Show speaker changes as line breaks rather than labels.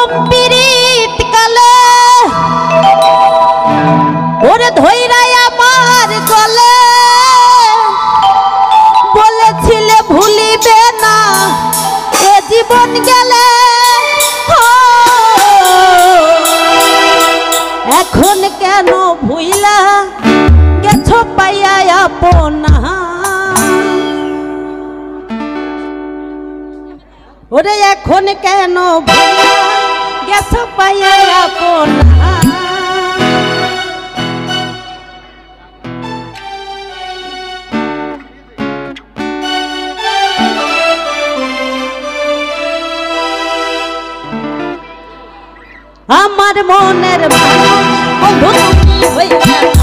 প্রথম পিরিত কালে ওরে ধইরাই আমার গলে বলেছিলে ভুলিবে না এ জীবন গেলে এখন কেন ভুইলা গেছো পাইয়া আপনা ওরে এখন কেন ভুইলা গেছো পাইয়া আপনা আমার মনের বন্ধু তুমি হইয়া